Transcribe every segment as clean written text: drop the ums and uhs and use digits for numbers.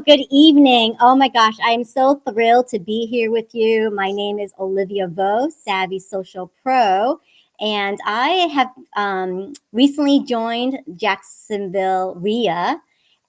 Good evening. Oh my gosh, I am so thrilled to be here with you. My name is Olivia Vo, Savvy Social Pro, and I have recently joined Jacksonville REA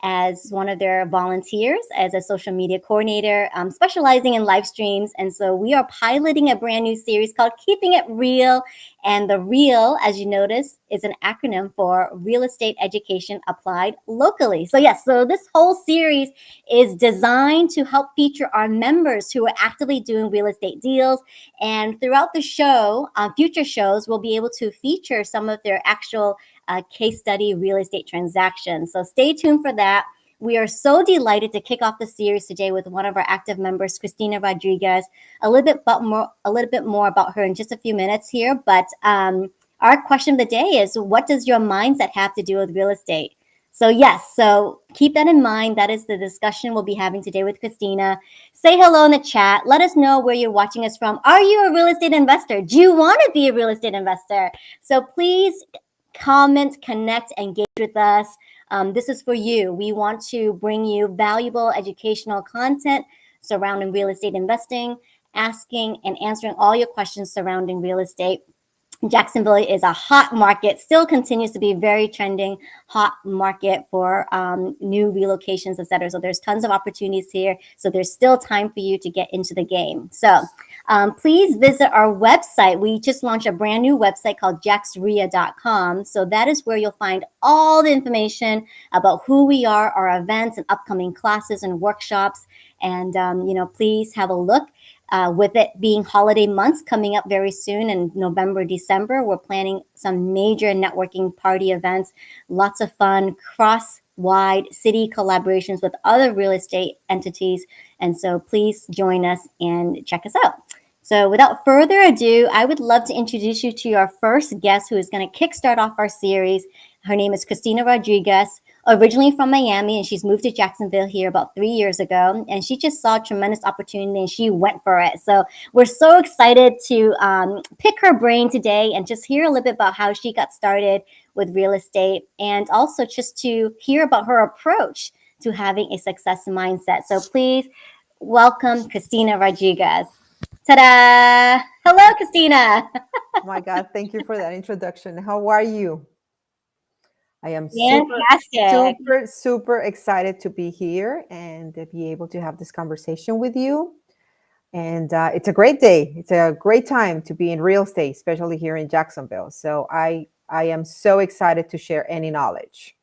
as one of their volunteers as a social media coordinator, specializing in live streams. And so we are piloting a brand new series called Keeping It Real. And the REAL, as you notice, is an acronym for Real Estate Education Applied Locally. So yes, so this whole series is designed to help feature our members who are actively doing real estate deals. And throughout the show, future shows, we'll be able to feature some of their actual case study real estate transactions. So stay tuned for that. We are so delighted to kick off the series today with one of our active members, Christina Rodriguez. A little bit more about her in just a few minutes here. But our question of the day is, what does your mindset have to do with real estate? So yes, so keep that in mind. That is the discussion we'll be having today with Christina. Say hello in the chat. Let us know where you're watching us from. Are you a real estate investor? Do you want to be a real estate investor? So please comment, connect, engage with us. This is for you. We want to bring you valuable educational content surrounding real estate investing, asking and answering all your questions surrounding real estate. Jacksonville is a hot market, still continues to be very trending, hot market for new relocations, et cetera. So there's tons of opportunities here. So there's still time for you to get into the game. So please visit our website. We just launched a brand new website called JaxREIA.com. So that is where you'll find all the information about who we are, our events and upcoming classes and workshops. And, please have a look. With it being holiday months coming up very soon in November, December, we're planning some major networking party events, lots of fun, cross-wide city collaborations with other real estate entities. And so please join us and check us out. So without further ado, I would love to introduce you to our first guest who is going to kickstart off our series. Her name is Christina Rodriguez, originally from Miami, and she's moved to Jacksonville here about 3 years ago. And she just saw a tremendous opportunity and she went for it. So we're so excited to pick her brain today and just hear a little bit about how she got started with real estate, and also just to hear about her approach to having a success mindset. So please welcome Christina Rodriguez. Ta-da! Hello, Christina. Oh my God, thank you for that introduction. How are you? I am Fantastic. super excited to be here and to be able to have this conversation with you. And it's a great day. It's a great time to be in real estate, especially here in Jacksonville. So I am so excited to share any knowledge.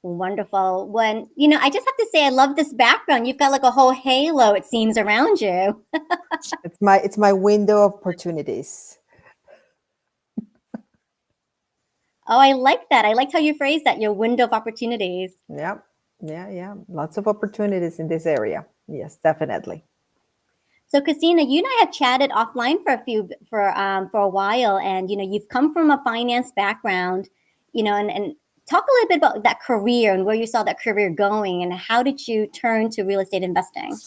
Wonderful. I just have to say, I love this background. You've got like a whole halo, it seems, around you. It's my window of opportunities. Oh, I like that. I liked how you phrased that, your window of opportunities. Yeah. Lots of opportunities in this area. Yes, definitely. So, Christina, you and I have chatted offline for a while, and you've come from a finance background, and talk a little bit about that career and where you saw that career going, and how did you turn to real estate investing?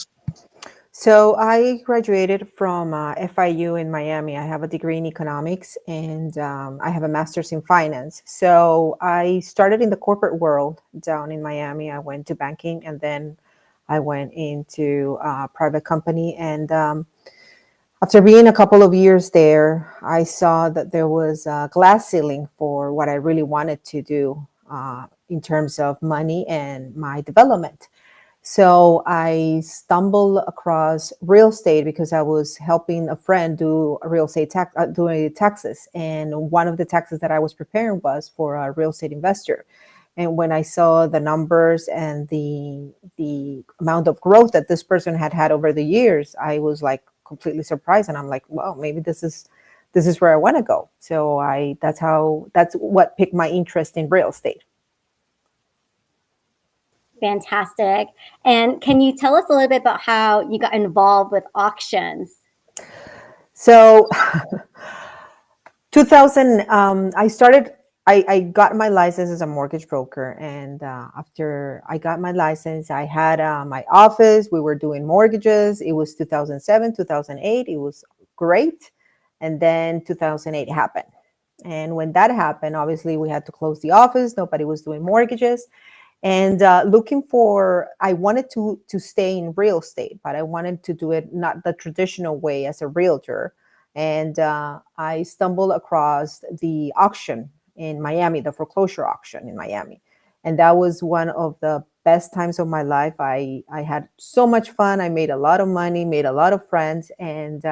So I graduated from FIU in Miami. I have a degree in economics and I have a master's in finance. So I started in the corporate world down in Miami. I went to banking and then I went into a private company. And after being a couple of years there, I saw that there was a glass ceiling for what I really wanted to do in terms of money and my development. So I stumbled across real estate because I was helping a friend do a real estate doing taxes. And one of the taxes that I was preparing was for a real estate investor. And when I saw the numbers and the amount of growth that this person had over the years, I was like completely surprised. And I'm like, well, maybe this is where I want to go. So that's what piqued my interest in real estate. Fantastic. And can you tell us a little bit about how you got involved with auctions? So 2000, I got my license as a mortgage broker. And after I got my license, I had my office. We were doing mortgages. It was 2007, 2008. It was great. And then 2008 happened. And when that happened, obviously we had to close the office. Nobody was doing mortgages. and looking for, I wanted to stay in real estate, but I wanted to do it not the traditional way as a realtor. And I stumbled across the auction in Miami, the foreclosure auction in Miami. And that was one of the best times of my life. I had so much fun. I made a lot of money, made a lot of friends, and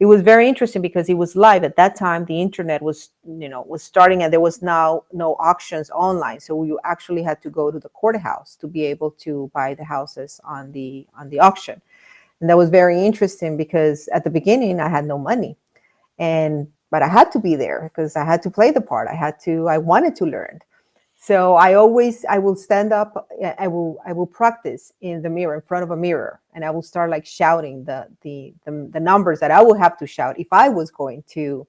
it was very interesting because it was live at that time. The internet was, was starting, and there was now no auctions online, so you actually had to go to the courthouse to be able to buy the houses on the auction. And that was very interesting because at the beginning I had no money, and but I had to be there because I had to play the part. I wanted to learn. So I will stand up. I will practice in the mirror, in front of a mirror, and I will start like shouting the numbers that I would have to shout if I was going to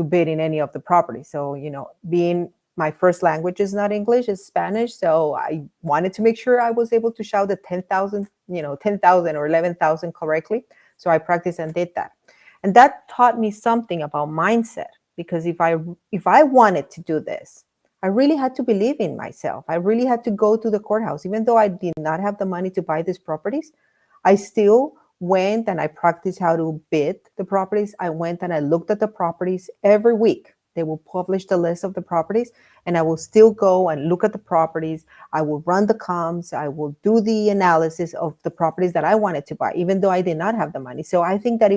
bid in any of the properties. So being my first language is not English, it's Spanish. So I wanted to make sure I was able to shout the 10,000, 10,000 or 11,000 correctly. So I practiced and did that, and that taught me something about mindset. Because if I wanted to do this, I really had to believe in myself. I really had to go to the courthouse. Even though I did not have the money to buy these properties, I still went and I practiced how to bid the properties. I went and I looked at the properties every week. They will publish the list of the properties, and I will still go and look at the properties. I will run the comps. I will do the analysis of the properties that I wanted to buy, even though I did not have the money. So I think that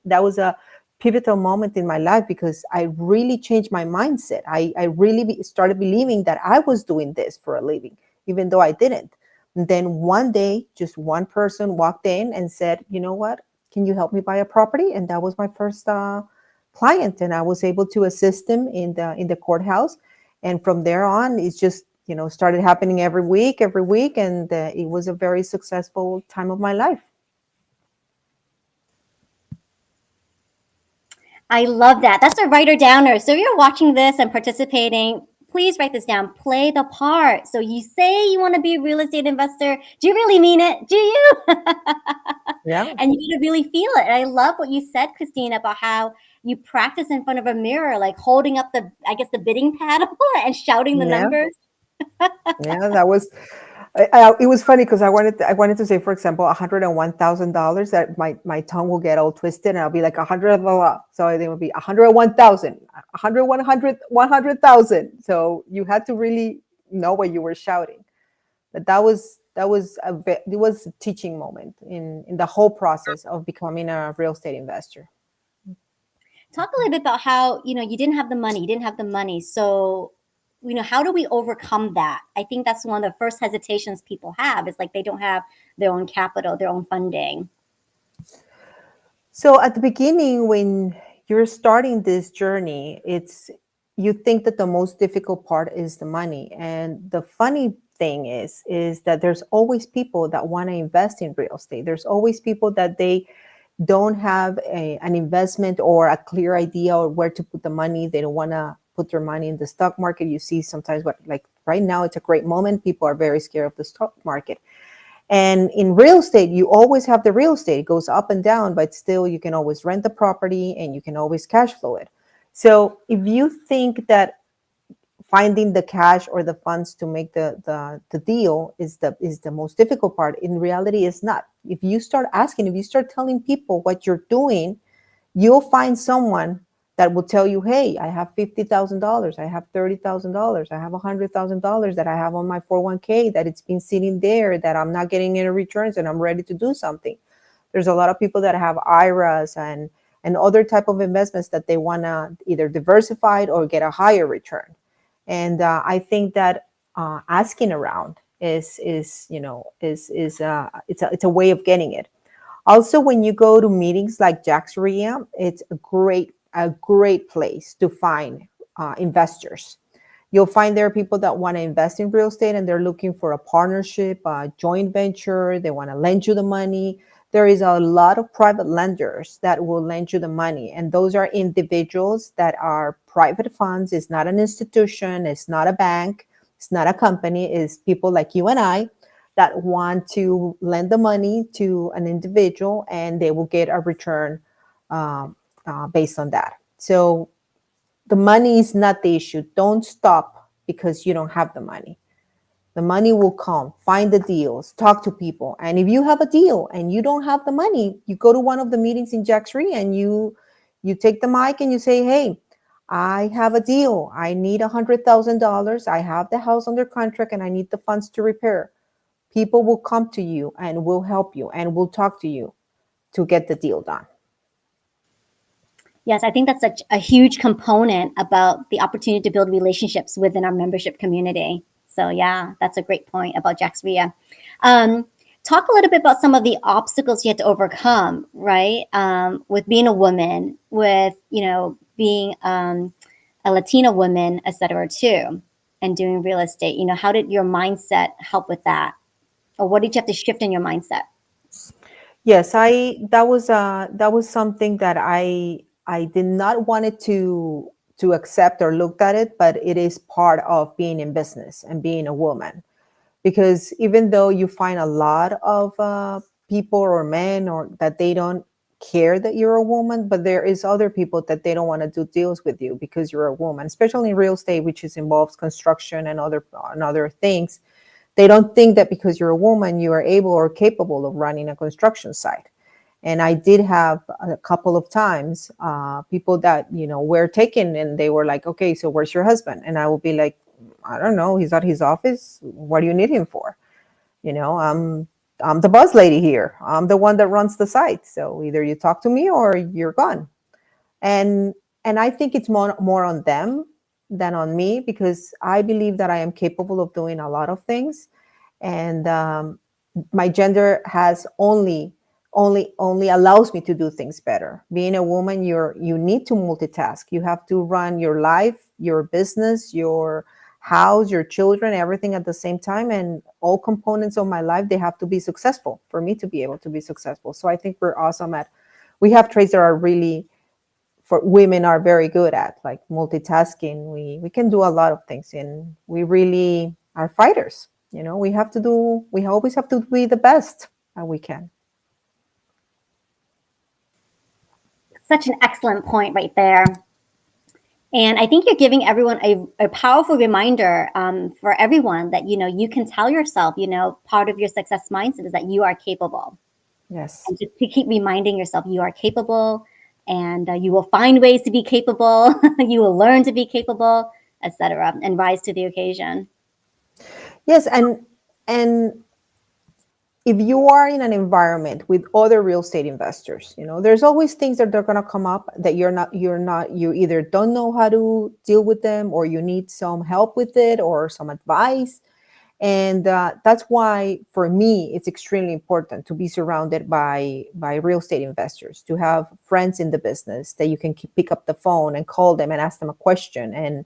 that was a pivotal moment in my life because I really changed my mindset. I really started believing that I was doing this for a living, even though I didn't. And then one day, just one person walked in and said, "You know what? Can you help me buy a property?" And that was my first client, and I was able to assist him in the courthouse. And from there on, it's just started happening every week, and it was a very successful time of my life. I love that. That's a writer downer. So if you're watching this and participating, please write this down. Play the part. So you say you want to be a real estate investor. Do you really mean it? Do you? Yeah, And you need to really feel it. And I love what you said, Christina, about how you practice in front of a mirror, like holding up I guess, the bidding paddle and shouting the yeah, numbers. yeah. That was it was funny because I wanted to say, for example, $101,000. That my tongue will get all twisted, and I'll be like 100, blah, blah. So it would be 101,000, 100,000. So you had to really know what you were shouting. But it was a teaching moment in the whole process of becoming a real estate investor. Talk a little bit about how, you didn't have the money. You didn't have the money. So, how do we overcome that? I think that's one of the first hesitations people have. Is like they don't have their own capital, their own funding. So at the beginning, when you're starting this journey, you think that the most difficult part is the money. And the funny thing is that there's always people that want to invest in real estate. There's always people that they don't have an investment or a clear idea or where to put the money. They don't want to put their money in the stock market. You see sometimes like right now, it's a great moment. People are very scared of the stock market. And in real estate, you always have the real estate. It goes up and down, but still you can always rent the property and you can always cash flow it. So if you think that finding the cash or the funds to make the deal is the most difficult part, in reality it's not. If you start asking, if you start telling people what you're doing, you'll find someone that will tell you, "Hey, I have $50,000, I have $30,000, I have $100,000 that I have on my 401k that it's been sitting there that I'm not getting any returns and I'm ready to do something." There's a lot of people that have IRAs and other type of investments that they want to either diversify or get a higher return. And I think that asking around it's a way of getting it. Also, when you go to meetings like JaxREIA, it's a great place to find investors. You'll find there are people that want to invest in real estate and they're looking for a partnership, a joint venture. They want to lend you the money. There is a lot of private lenders that will lend you the money. And those are individuals that are private funds. It's not an institution. It's not a bank. It's not a company. It's people like you and I that want to lend the money to an individual and they will get a return based on that. So the money is not the issue. Don't stop because you don't have the money. The money will come. Find the deals, talk to people. And if you have a deal and you don't have the money, you go to one of the meetings in JaxREIA and you take the mic and you say, hey, I have a deal. I need $100,000. I have the house under contract and I need the funds to repair. People will come to you and will help you and will talk to you to get the deal done. Yes, I think that's such a huge component about the opportunity to build relationships within our membership community. So yeah, that's a great point about JaxREIA. Talk a little bit about some of the obstacles you had to overcome, right? With being a woman, with being a Latina woman, et cetera, too, and doing real estate. How did your mindset help with that, or what did you have to shift in your mindset? Yes, I that was something that I did not want it to accept or look at it, but it is part of being in business and being a woman. Because even though you find a lot of people or men or that they don't care that you're a woman, but there is other people that they don't want to do deals with you because you're a woman, especially in real estate, which is involves construction and other things. They don't think that because you're a woman, you are able or capable of running a construction site. And I did have a couple of times people that, were taken and they were like, okay, so where's your husband? And I will be like, I don't know. He's at his office. What do you need him for? I'm the boss lady here. I'm the one that runs the site. So either you talk to me or you're gone. And I think it's more on them than on me, because I believe that I am capable of doing a lot of things. And my gender has only allows me to do things better. Being a woman, you need to multitask. You have to run your life, your business, your house, your children, everything at the same time. And all components of my life, they have to be successful for me to be able to be successful. So I think we're awesome at, we have traits that are really, for women, are very good at, like multitasking. We can do a lot of things, and we really are fighters. We always have to be the best that we can. Such an excellent point right there. And I think you're giving everyone a powerful reminder for everyone that, you can tell yourself, part of your success mindset is that you are capable. Yes. And just to keep reminding yourself you are capable, and you will find ways to be capable. You will learn to be capable, etc., and rise to the occasion. Yes, and if you are in an environment with other real estate investors, there's always things that are going to come up that you either don't know how to deal with them, or you need some help with it or some advice. And that's why, for me, it's extremely important to be surrounded by real estate investors, to have friends in the business that you can pick up the phone and call them and ask them a question, and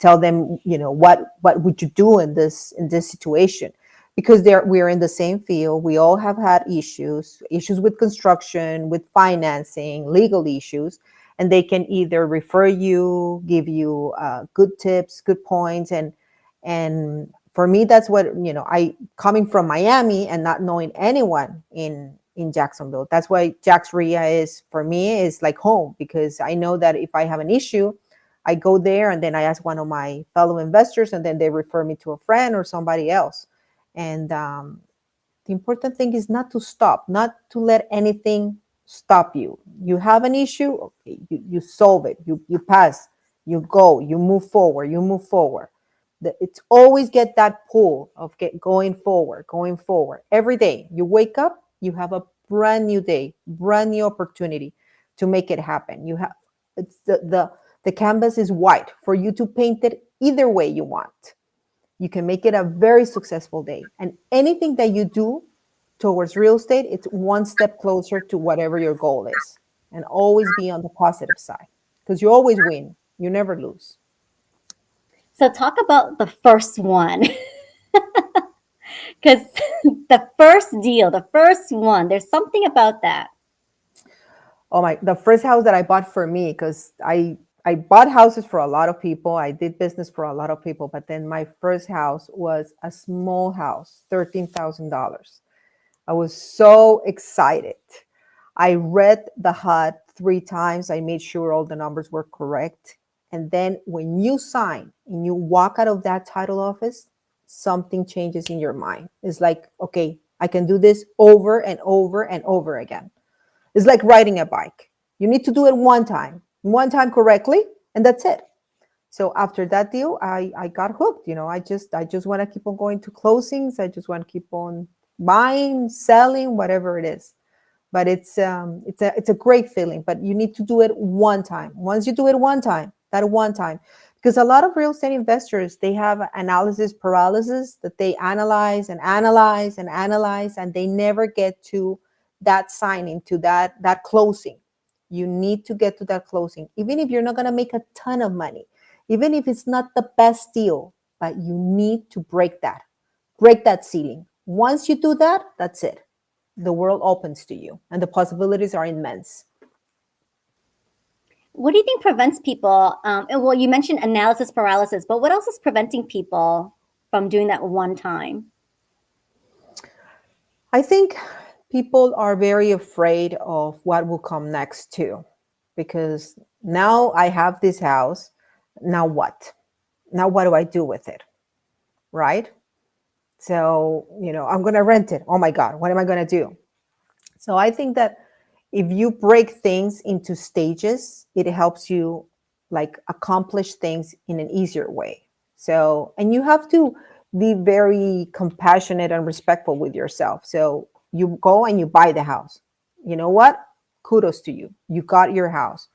tell them, what would you do in this situation, because we're in the same field. We all have had issues with construction, with financing, legal issues, and they can either refer you, give you good tips, good points. And for me, that's what, I, coming from Miami and not knowing anyone in Jacksonville, that's why JaxREIA is, for me, is like home, because I know that if I have an issue, I go there and then I ask one of my fellow investors, and then they refer me to a friend or somebody else. And the important thing is not to stop, not to let anything stop you. You have an issue, okay, you solve it, you pass, you go, you move forward, It's always get that pull of going forward. Every day you wake up, you have a brand new day, brand new opportunity to make it happen. You have, it's the canvas is white for you to paint it either way you want. You can make it a very successful day. And anything that you do towards real estate, it's one step closer to whatever your goal is. And always be on the positive side, because you always win. You never lose. So talk about the first one, because the first deal, the first one, there's something about that. Oh my, the first house that I bought for me, because I bought houses for a lot of people. I did business for a lot of people, but then my first house was a small house, $13,000. I was so excited. I read the HUD 3 times. I made sure all the numbers were correct. And then when you sign and you walk out of that title office, something changes in your mind. It's like, okay, I can do this over and over and over again. It's like riding a bike. You need to do it one time correctly, and that's it. So after that deal, I got hooked. I just want to keep on going to closings. I just want to keep on buying, selling, whatever it is. But it's a great feeling. But you need to do it one time. Once you do it one time, that one time, because a lot of real estate investors, they have analysis paralysis, that they analyze and analyze and analyze, and they never get to that signing, to that closing. You need to get to that closing, even if you're not going to make a ton of money, even if it's not the best deal, but you need to break that ceiling. Once you do that, that's it. The world opens to you and the possibilities are immense. What do you think prevents people? Well, you mentioned analysis paralysis, but what else is preventing people from doing that one time? I think people are very afraid of what will come next too, because now I have this house. Now what? Now what do I do with it? Right? So, I'm going to rent it. Oh my God, what am I going to do? So I think that if you break things into stages, it helps you like accomplish things in an easier way. So, and you have to be very compassionate and respectful with yourself. So you go and you buy the house. You know what? Kudos to you. You got your house.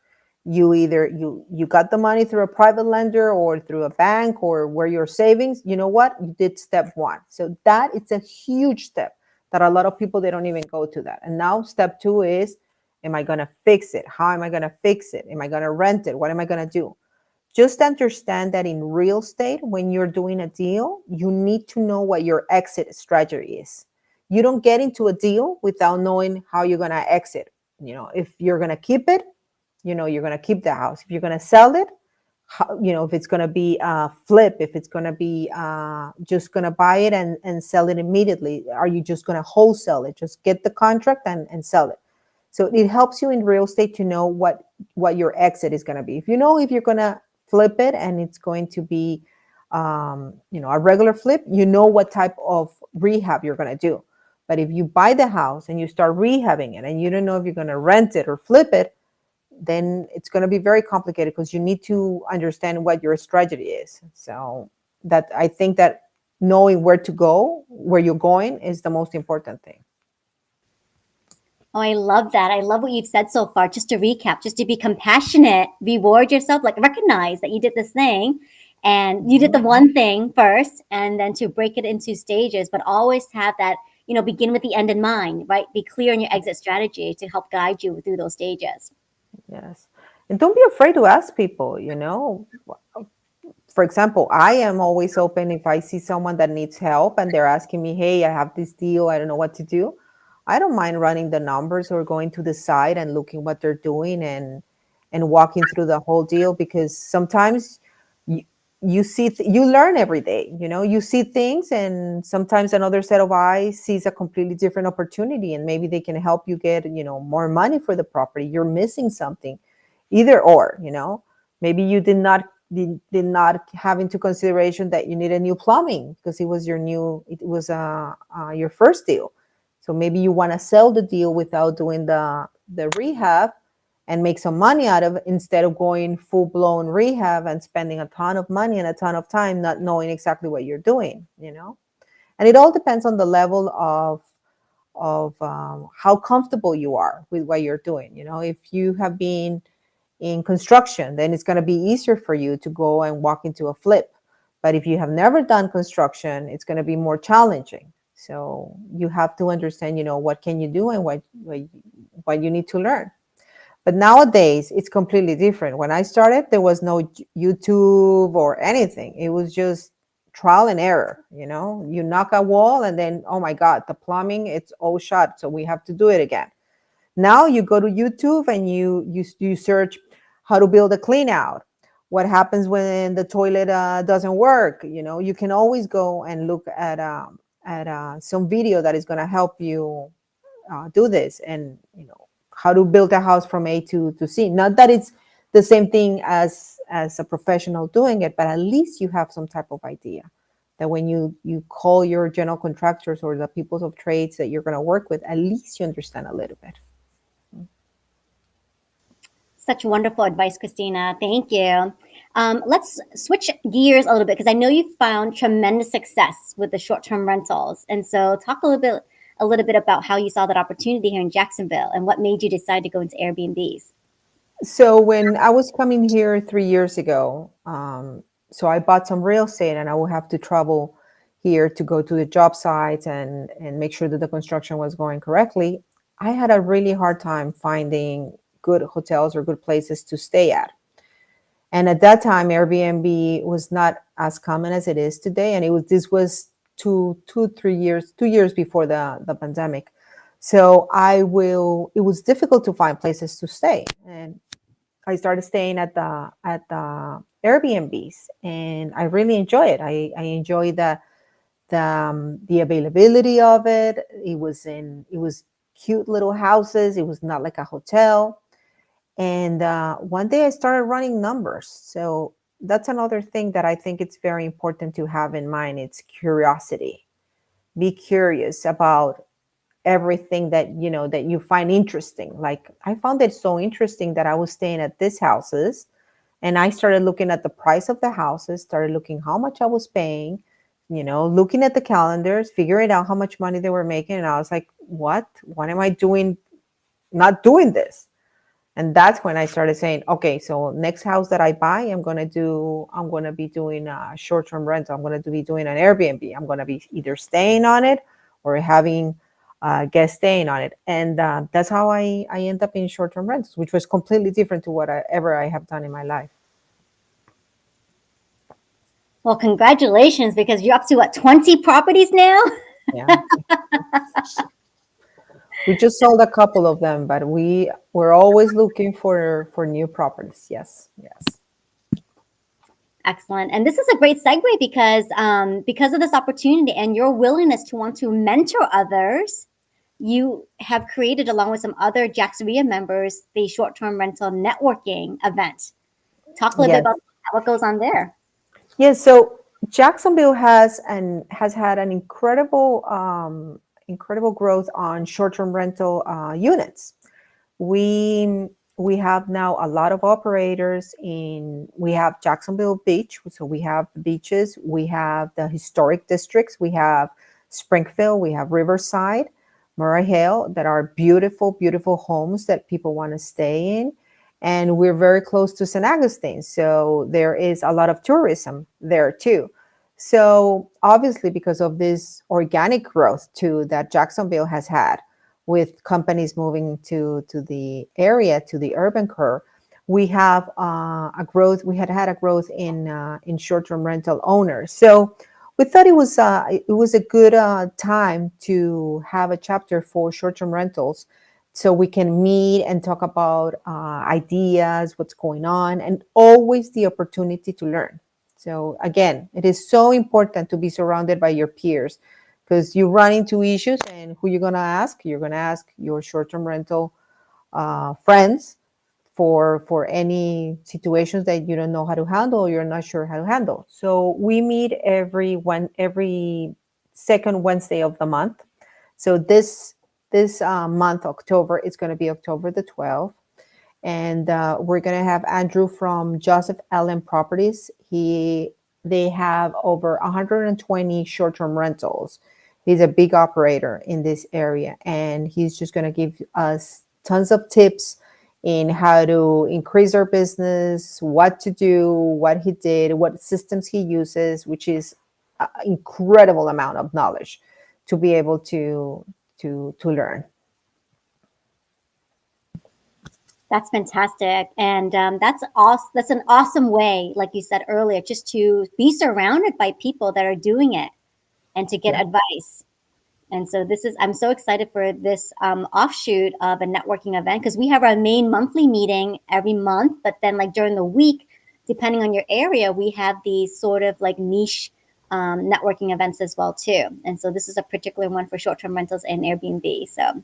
You got the money through a private lender or through a bank or where your savings. You know what? You did step one. So that it's a huge step that a lot of people, they don't even go to that. And now step two is, am I going to fix it? How am I going to fix it? Am I going to rent it? What am I going to do? Just understand that in real estate, when you're doing a deal, you need to know what your exit strategy is. You don't get into a deal without knowing how you're going to exit. If you're going to keep it, you're going to keep the house. If you're going to sell it, if it's going to be a flip, if it's going to be just going to buy it and sell it immediately, are you just going to wholesale it? Just get the contract and sell it. So it helps you in real estate to know what your exit is going to be. If you're going to flip it and it's going to be, a regular flip, what type of rehab you're going to do. But if you buy the house and you start rehabbing it and you don't know if you're going to rent it or flip it, then it's going to be very complicated because you need to understand what your strategy is. So that I think that knowing where to go, where you're going is the most important thing. Oh, I love that. I love what you've said so far. Just to recap, just to be compassionate, reward yourself, like recognize that you did this thing and you did the one thing first, and then to break it into stages, but always have that, begin with the end in mind, right? Be clear on your exit strategy to help guide you through those stages. Yes. And don't be afraid to ask people, For example, I am always open if I see someone that needs help and they're asking me, hey, I have this deal, I don't know what to do. I don't mind running the numbers or going to the site and looking what they're doing and walking through the whole deal, because sometimes you, you learn every day. You see things, and sometimes another set of eyes sees a completely different opportunity, and maybe they can help you get more money for the property. You're missing something, either or. Maybe you did not have into consideration that you need a new plumbing because it was your first deal. So maybe you want to sell the deal without doing the rehab and make some money out of it, instead of going full blown rehab and spending a ton of money and a ton of time not knowing exactly what you're doing. And it all depends on the level of how comfortable you are with what you're doing. If you have been in construction, then it's going to be easier for you to go and walk into a flip. But if you have never done construction, it's going to be more challenging. So you have to understand, what can you do and what you need to learn. But nowadays, it's completely different. When I started, there was no YouTube or anything. It was just trial and error. You knock a wall and then, oh my God, the plumbing, it's all shut. So we have to do it again. Now you go to YouTube and you search how to build a clean out. What happens when the toilet doesn't work? You can always go and look at some video that is going to help you do this, and how to build a house from A to C. Not that it's the same thing as a professional doing it, but at least you have some type of idea. that when you call your general contractors or the people of trades that you're going to work with, at least you understand a little bit. Such wonderful advice, Christina. Thank you. Let's switch gears a little bit because I know you found tremendous success with the short-term rentals, and so talk a little bit about how you saw that opportunity here in Jacksonville and what made you decide to go into Airbnbs. So when I was coming here 3 years ago, so I bought some real estate, and I would have to travel here to go to the job sites and make sure that the construction was going correctly. I had a really hard time finding good hotels or good places to stay at. And at that time, Airbnb was not as common as it is today. And this was 2 years before the pandemic. So it was difficult to find places to stay. And I started staying at the Airbnbs, and I really enjoy it. I enjoy the availability of it. It was cute little houses. It was not like a hotel. And one day I started running numbers. So that's another thing that I think it's very important to have in mind. It's curiosity. Be curious about everything that you find interesting. Like I found it so interesting that I was staying at these houses, and I started looking at the price of the houses, started looking how much I was paying, looking at the calendars, figuring out how much money they were making. And I was like, what am I doing not doing this? And that's when I started saying, okay, so next house that I buy, I'm going to be doing a short-term rental. I'm going to be doing an Airbnb. I'm going to be either staying on it or having guests staying on it. And that's how I end up in short-term rentals, which was completely different to whatever I have done in my life. Well, congratulations, because you're up to what, 20 properties now? Yeah. We just sold a couple of them, but we're always looking for new properties. Yes, yes. Excellent. And this is a great segue because of this opportunity and your willingness to want to mentor others, you have created, along with some other JaxREIA members, the short-term rental networking event. Talk a little bit Yes. about what goes on there. Yes. So Jacksonville has had an incredible growth on short-term rental units. We have now a lot of operators we have Jacksonville Beach, so we have the beaches, we have the historic districts, we have Springfield, we have Riverside, R.E.A.L, that are beautiful, beautiful homes that people want to stay in. And we're very close to St. Augustine, so there is a lot of tourism there too. So obviously, because of this organic growth too that Jacksonville has had, with companies moving to the area, to the urban core, we have a growth. We had a growth in short-term rental owners. So we thought it was a good time to have a chapter for short-term rentals, so we can meet and talk about ideas, what's going on, and always the opportunity to learn. So again, it is so important to be surrounded by your peers, because you run into issues, and who you're going to ask? You're going to ask your short-term rental friends for any situations that you don't know how to handle, or you're not sure how to handle. So we meet every second Wednesday of the month. So this month, October, it's going to be October the 12th. And we're going to have Andrew from Joseph Allen Properties. They have over 120 short-term rentals. He's a big operator in this area, and he's just going to give us tons of tips in how to increase our business, what to do, what he did, what systems he uses, which is an incredible amount of knowledge to be able to learn. That's fantastic, and that's awesome. That's an awesome way, like you said earlier, just to be surrounded by people that are doing it and to get Yeah. advice. And so I'm so excited for this offshoot of a networking event, because we have our main monthly meeting every month, but then like during the week, depending on your area, we have these sort of like niche networking events as well too. And so this is a particular one for short-term rentals and Airbnb. So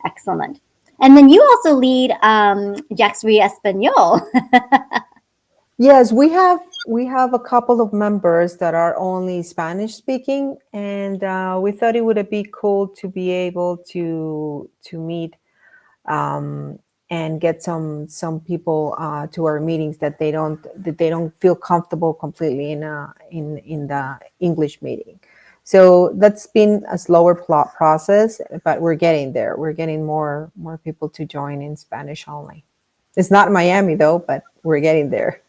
excellent. And then you also lead JaxREIA Espanol. Yes, we have we have a couple of members that are only Spanish speaking, and we thought it would be cool to be able to meet um, and get some people to our meetings that they don't feel comfortable completely in the English meeting. So that's been a slower plot process, but we're getting there. We're getting more people to join in Spanish only. It's not Miami though, but we're getting there.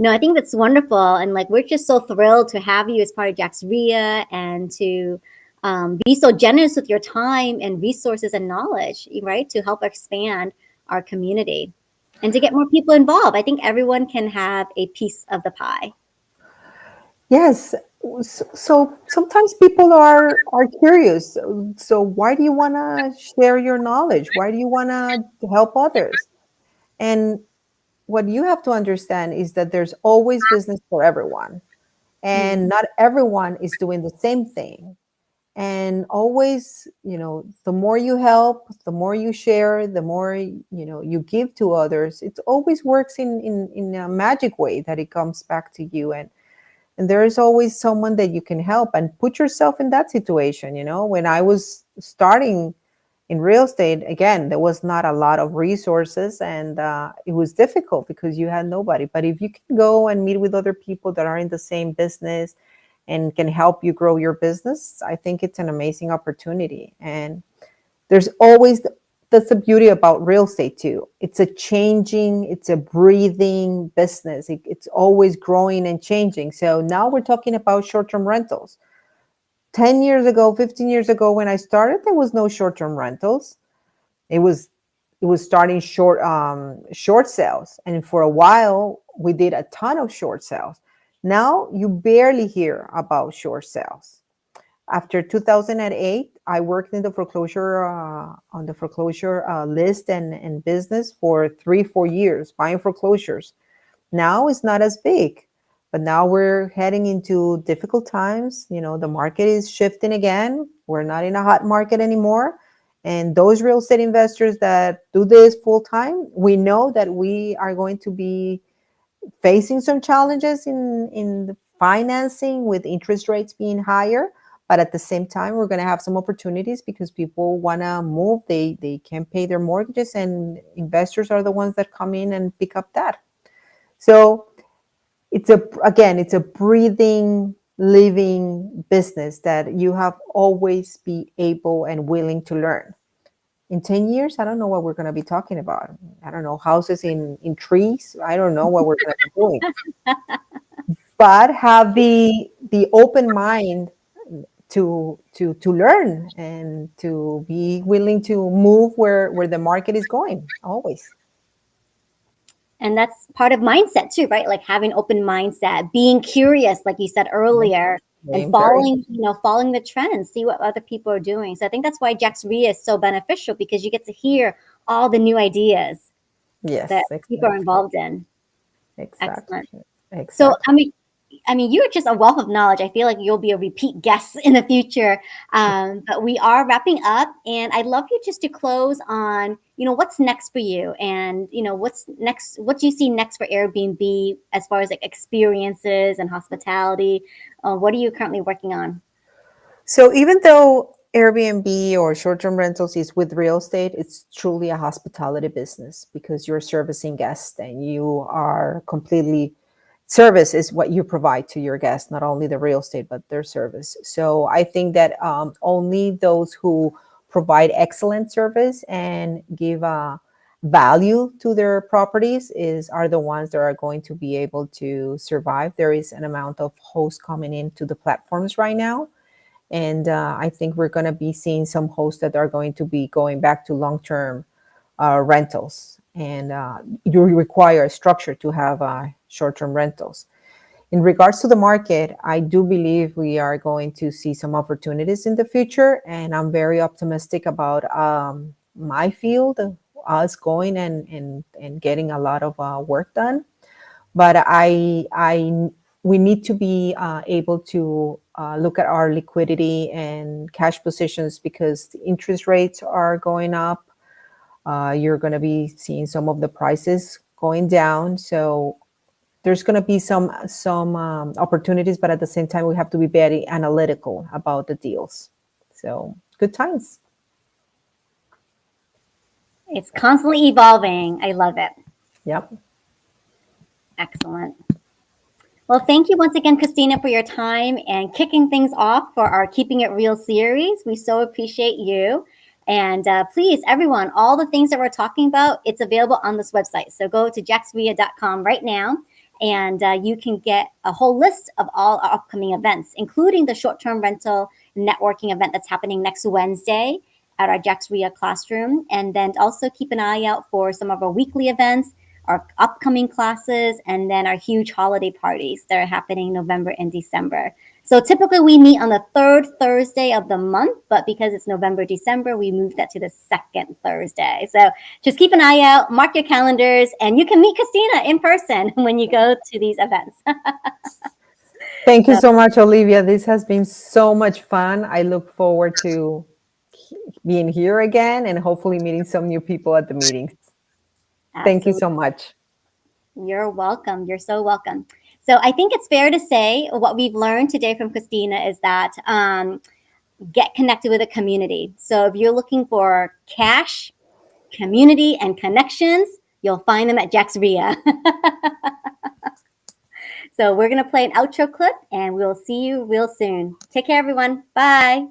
No, I think that's wonderful. And like, we're just so thrilled to have you as part of JaxREIA and to be so generous with your time and resources and knowledge, right? To help expand our community and to get more people involved. I think everyone can have a piece of the pie. Yes. So sometimes people are curious. So why do you want to share your knowledge? Why do you want to help others? And what you have to understand is that there's always business for everyone, Mm. and not everyone is doing the same thing. And always, the more you help, the more you share, the more you give to others. It always works in a magic way that it comes back to you. And there is always someone that you can help, and put yourself in that situation. When I was starting in real estate, again, there was not a lot of resources, and it was difficult because you had nobody. But if you can go and meet with other people that are in the same business and can help you grow your business, I think it's an amazing opportunity. And there's always that's the beauty about real estate too. It's a breathing business. It's always growing and changing. So now we're talking about short-term rentals. 10 years ago, 15 years ago, when I started, there was no short-term rentals. It was starting short sales, and for a while we did a ton of short sales. Now you barely hear about short sales. After 2008, I worked in the foreclosure on the foreclosure list and business for 3-4 years, buying foreclosures. Now it's not as big, but now we're heading into difficult times. The market is shifting again. We're not in a hot market anymore. And those real estate investors that do this full time, we know that we are going to be facing some challenges in the financing with interest rates being higher. But at the same time, we're going to have some opportunities because people want to move. They can't pay their mortgages, and investors are the ones that come in and pick up that. So it's a breathing, living business that you have always be able and willing to learn. In 10 years, I don't know what we're going to be talking about. I don't know, houses in trees. I don't know what we're going to be doing. But have the open mind to learn and to be willing to move where the market is going always. And that's part of mindset too, right? Like having open mindset, being curious, like you said earlier, and Very. following the trends, see what other people are doing. So I think that's why JaxREIA is so beneficial, because you get to hear all the new ideas that Yes, people are exactly. involved in. Exactly. Excellent. So Exactly. you're just a wealth of knowledge. I feel like you'll be a repeat guest in the future. But we are wrapping up, and I'd love you just to close on, what's next for you, and what's next. What do you see next for Airbnb as far as like experiences and hospitality? What are you currently working on? So even though Airbnb or short-term rentals is with real estate, it's truly a hospitality business because you're servicing guests and you are completely service is what you provide to your guests, not only the real estate, but their service. So I think that only those who provide excellent service and give value to their properties are the ones that are going to be able to survive. There is an amount of hosts coming into the platforms right now, and I think we're going to be seeing some hosts that are going to be going back to long-term rentals. And you require a structure to have short-term rentals. In regards to the market, I do believe we are going to see some opportunities in the future, and I'm very optimistic about my field, us going and getting a lot of work done. But we need to be able to look at our liquidity and cash positions because the interest rates are going up. You're going to be seeing some of the prices going down. So there's going to be some opportunities, but at the same time, we have to be very analytical about the deals. So good times. It's constantly evolving. I love it. Yep. Excellent. Well, thank you once again, Christina, for your time and kicking things off for our Keeping It Real series. We so appreciate you. And please, everyone, all the things that we're talking about, it's available on this website. So go to JaxREIA.com right now, and you can get a whole list of all our upcoming events, including the short-term rental networking event that's happening next Wednesday at our JaxREIA classroom. And then also keep an eye out for some of our weekly events, our upcoming classes, and then our huge holiday parties that are happening November and December. So typically we meet on the third Thursday of the month, but because it's November, December, we moved that to the second Thursday. So just keep an eye out, mark your calendars, and you can meet Christina in person when you go to these events. Thank you so much, Olivia. This has been so much fun. I look forward to being here again and hopefully meeting some new people at the meetings. Thank you so much. You're welcome. You're so welcome. So I think it's fair to say what we've learned today from Christina is that get connected with a community. So if you're looking for cash, community, and connections, you'll find them at JaxREIA. So we're going to play an outro clip, and we'll see you real soon. Take care, everyone. Bye.